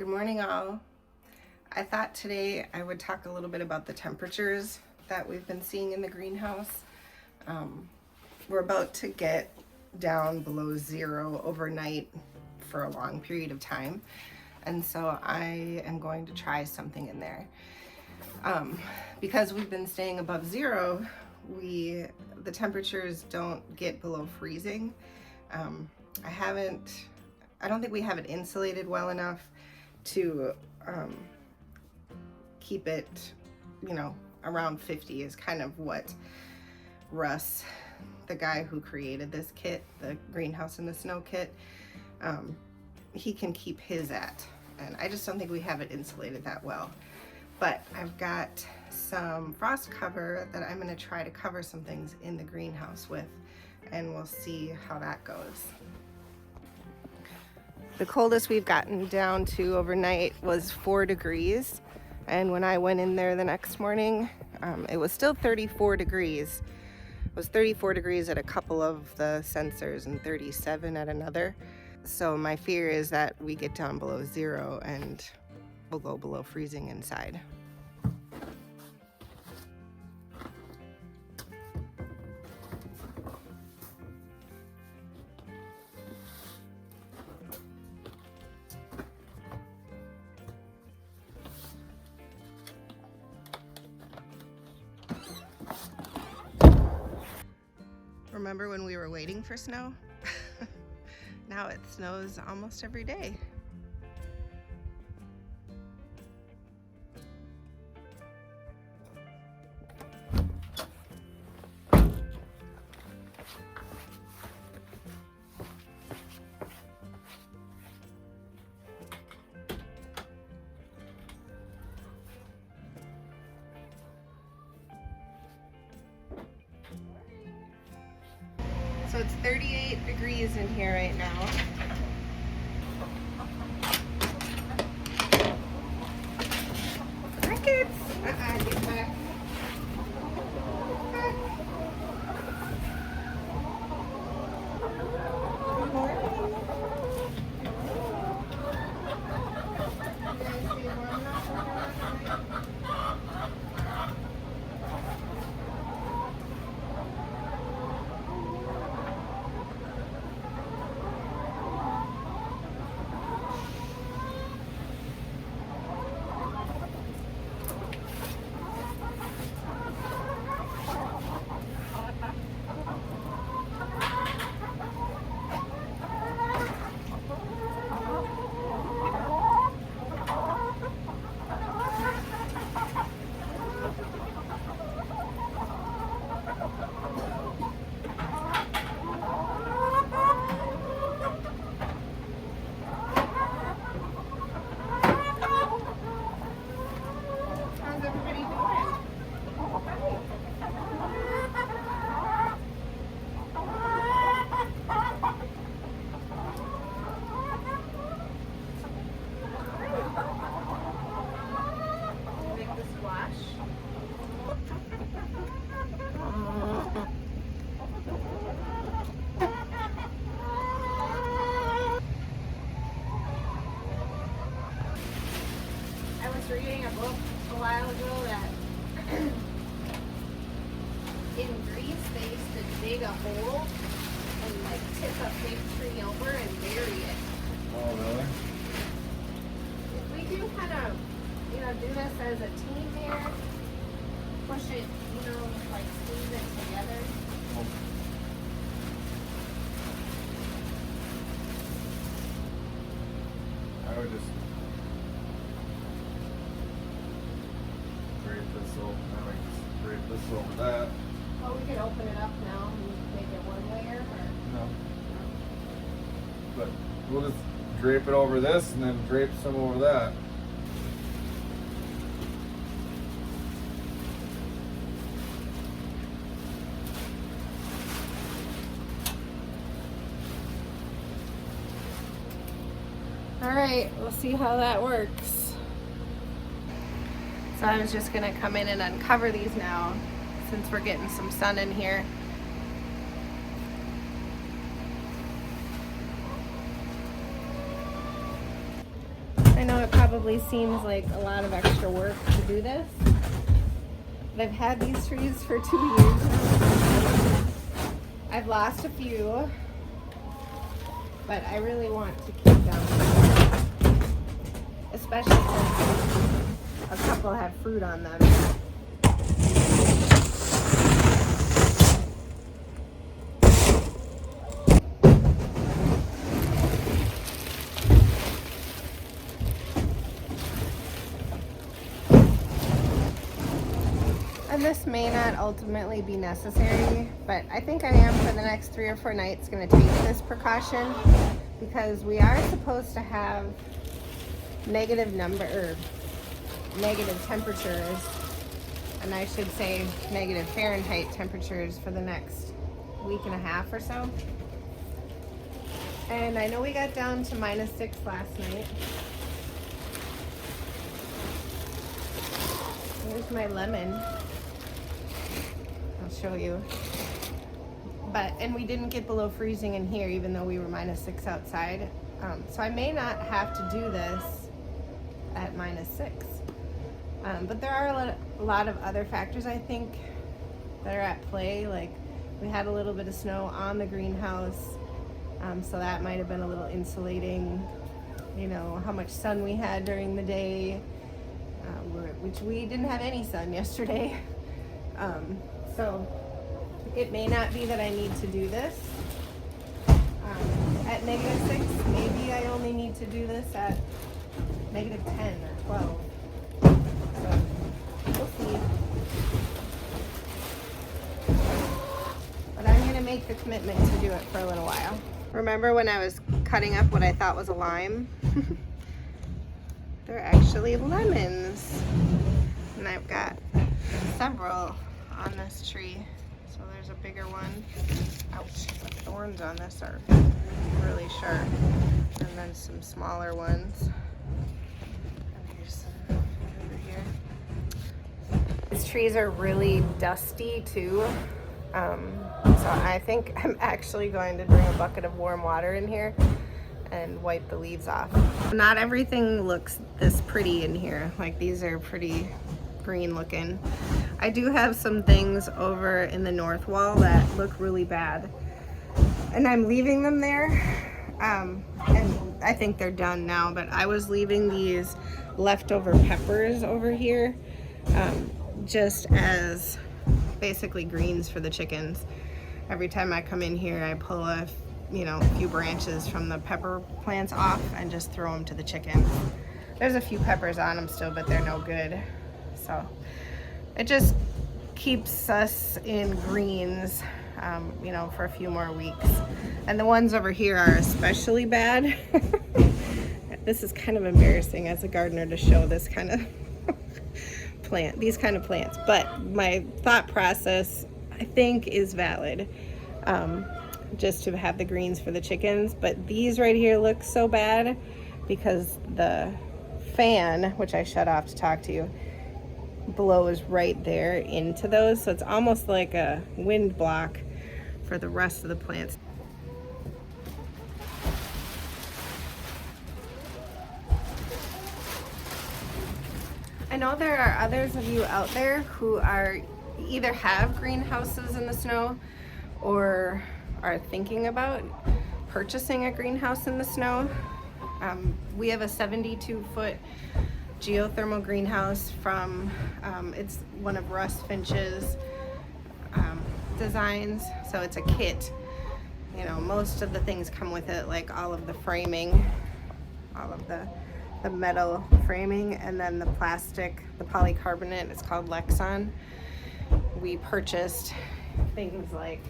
Good morning, all. I thought today I would talk a little bit about the temperatures that we've been seeing in the greenhouse. We're about to get down below zero overnight for a long period of time, and so I am going to try something in there. Because we've been staying above zero, the temperatures don't get below freezing. I don't think we have it insulated well enough to keep it, around 50 is kind of what Russ, the guy who created this kit, the greenhouse in the snow kit, he can keep his at. And I just don't think we have it insulated that well. But I've got some frost cover that I'm gonna try to cover some things in the greenhouse with, and we'll see how that goes. The coldest we've gotten down to overnight was 4 degrees. And when I went in there the next morning, it was still 34 degrees. It was 34 degrees at a couple of the sensors and 37 at another. So my fear is that we get down below zero and we'll go below freezing inside. Remember when we were waiting for snow? Now it snows almost every day. So it's 38 degrees in here right now. Crickets! Get back. Good morning. You guys stay warm enough for tonight? Reading a book a while ago that in Greece they used to dig a hole and tip a big tree over and bury it. Oh, really? If we do kind of, do this as a team here, push it, squeeze it together. I would just drape this over that. Well, we could open it up now and make it one layer, or? No. But we'll just drape it over this and then drape some over that. All right, we'll see how that works. So I was just gonna come in and uncover these now, since we're getting some sun in here. I know it probably seems like a lot of extra work to do this. But I've had these trees for 2 years now. I've lost a few, but I really want to keep them, especially since a couple have fruit on them. And this may not ultimately be necessary, but I think I am for the next 3 or 4 nights going to take this precaution, because we are supposed to have negative temperatures, and I should say negative Fahrenheit temperatures for the next week and a half or so. And I know we got down to -6 last night. Here's my lemon. I'll show you. And we didn't get below freezing in here, even though we were -6 outside. So I may not have to do this at -6. But there are a lot of other factors, I think, that are at play. Like, we had a little bit of snow on the greenhouse, so that might have been a little insulating. You know, how much sun we had during the day, which we didn't have any sun yesterday. So it may not be that I need to do this at -6. Maybe I only need to do this at -10 or 12. So we'll see. But I'm going to make the commitment to do it for a little while. Remember when I was cutting up what I thought was a lime? They're actually lemons. And I've got several on this tree. So there's a bigger one. Ouch, the thorns on this are really sharp. And then some smaller ones. And here's some over here. These trees are really dusty too. So I think I'm actually going to bring a bucket of warm water in here and wipe the leaves off. Not everything looks this pretty in here. Like, these are pretty green looking. I do have some things over in the north wall that look really bad, and I'm leaving them there, and I think they're done now, but I was leaving these leftover peppers over here just as basically greens for the chickens. Every time I come in here, I pull a few branches from the pepper plants off and just throw them to the chickens. There's a few peppers on them still, but they're no good. So it just keeps us in greens, for a few more weeks. And the ones over here are especially bad. This is kind of embarrassing as a gardener to show this kind of these kind of plants. But my thought process, I think, is valid. Just to have the greens for the chickens. But these right here look so bad because the fan, which I shut off to talk to you, blows right there into those, so it's almost like a wind block for the rest of the plants. I know there are others of you out there who either have greenhouses in the snow or are thinking about purchasing a greenhouse in the snow. We have a 72-foot geothermal greenhouse from, it's one of Russ Finch's designs. So it's a kit. Most of the things come with it, like all of the framing, all of the metal framing, and then the plastic, the polycarbonate. It's called Lexon. We purchased things like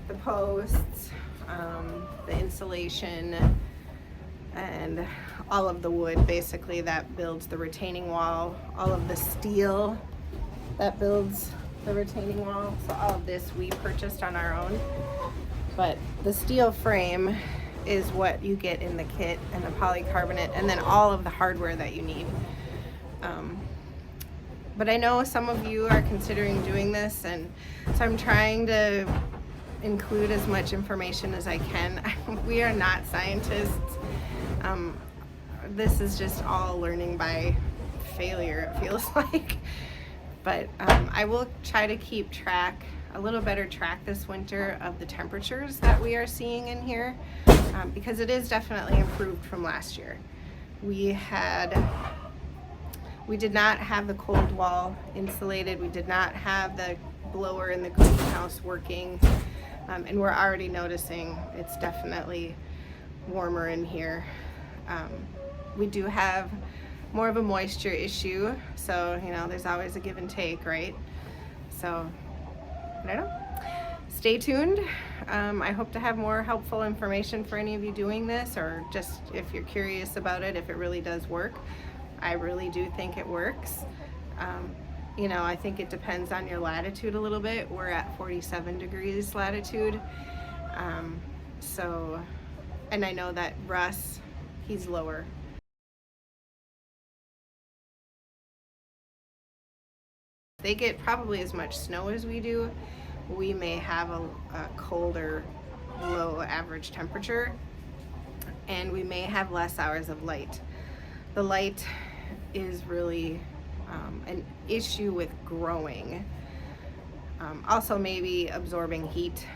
the posts, the insulation, and all of the wood basically that builds the retaining wall, all of the steel that builds the retaining wall. So all of this we purchased on our own, but the steel frame is what you get in the kit, and the polycarbonate, and then all of the hardware that you need. But I know some of you are considering doing this, and so I'm trying to include as much information as I can. We are not scientists. this is just all learning by failure, it feels like. But I will try to keep track, a little better track this winter of the temperatures that we are seeing in here, because it is definitely improved from last year. We did not have the cold wall insulated. We did not have the blower in the greenhouse working, and we're already noticing it's definitely warmer in here. We do have more of a moisture issue, so you know, there's always a give and take, right? So I don't know. Stay tuned. I hope to have more helpful information for any of you doing this, or just if you're curious about it, if it really does work. I really do think it works. You know, I think it depends on your latitude a little bit. We're at 47 degrees latitude. So, and I know that Russ, he's lower. They get probably as much snow as we do. We may have a colder, low average temperature, and we may have less hours of light. The light is really an issue with growing. Also maybe absorbing heat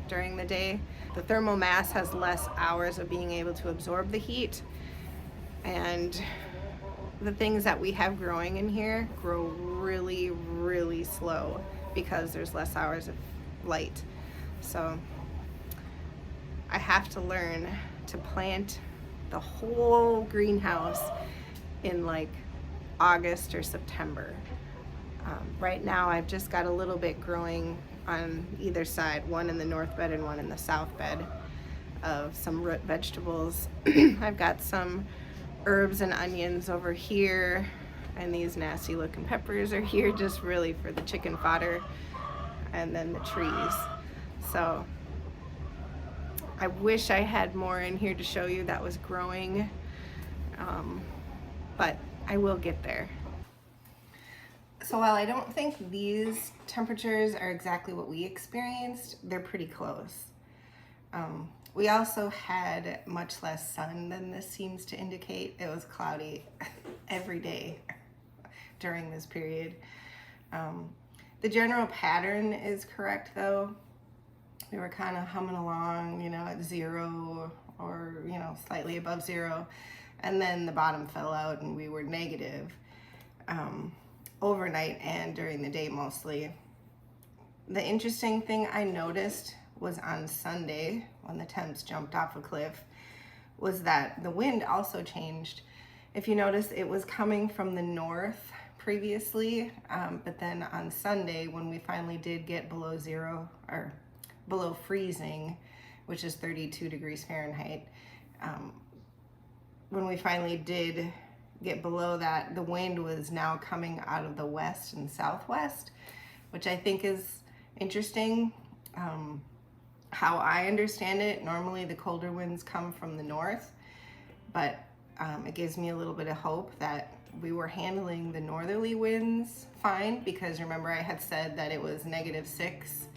during the day. The thermal mass has less hours of being able to absorb the heat, and the things that we have growing in here grow really, really slow because there's less hours of light. So I have to learn to plant the whole greenhouse in like August or September. Right now I've just got a little bit growing on either side, one in the north bed and one in the south bed, of some root vegetables. I've got some herbs and onions over here, and these nasty looking peppers are here just really for the chicken fodder, and then the trees. So I wish I had more in here to show you that was growing, but I will get there. So while I don't think these temperatures are exactly what we experienced, they're pretty close. We also had much less sun than this seems to indicate. It was cloudy every day during this period. The general pattern is correct though. We were kind of humming along, you know, at 0 or, you know, slightly above 0. And then the bottom fell out and we were negative overnight and during the day mostly. The interesting thing I noticed was on Sunday, when the temps jumped off a cliff, was that the wind also changed. If you notice, it was coming from the north previously, but then on Sunday, when we finally did get below 0, or below freezing, which is 32 degrees Fahrenheit, when we finally did get below that, the wind was now coming out of the west and southwest, which I think is interesting. How I understand it, normally the colder winds come from the north, but it gives me a little bit of hope that we were handling the northerly winds fine, because remember I had said that it was -6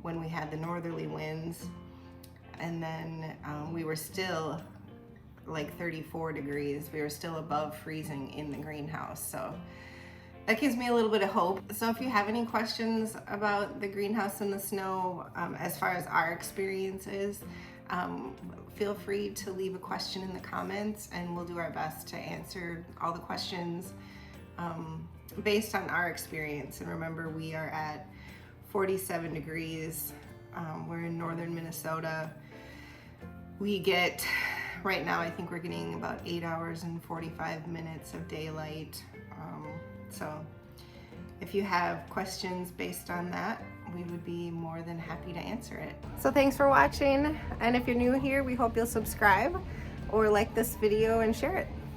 when we had the northerly winds, and then we were still like 34 degrees. We were still above freezing in the greenhouse, so that gives me a little bit of hope. So if you have any questions about the greenhouse and the snow, as far as our experience is, feel free to leave a question in the comments, and we'll do our best to answer all the questions based on our experience. And remember, we are at 47 degrees. We're in northern Minnesota. We get, right now I think we're getting about 8 hours and 45 minutes of daylight. So if you have questions based on that, we would be more than happy to answer it. So thanks for watching, and if you're new here, we hope you'll subscribe or like this video and share it.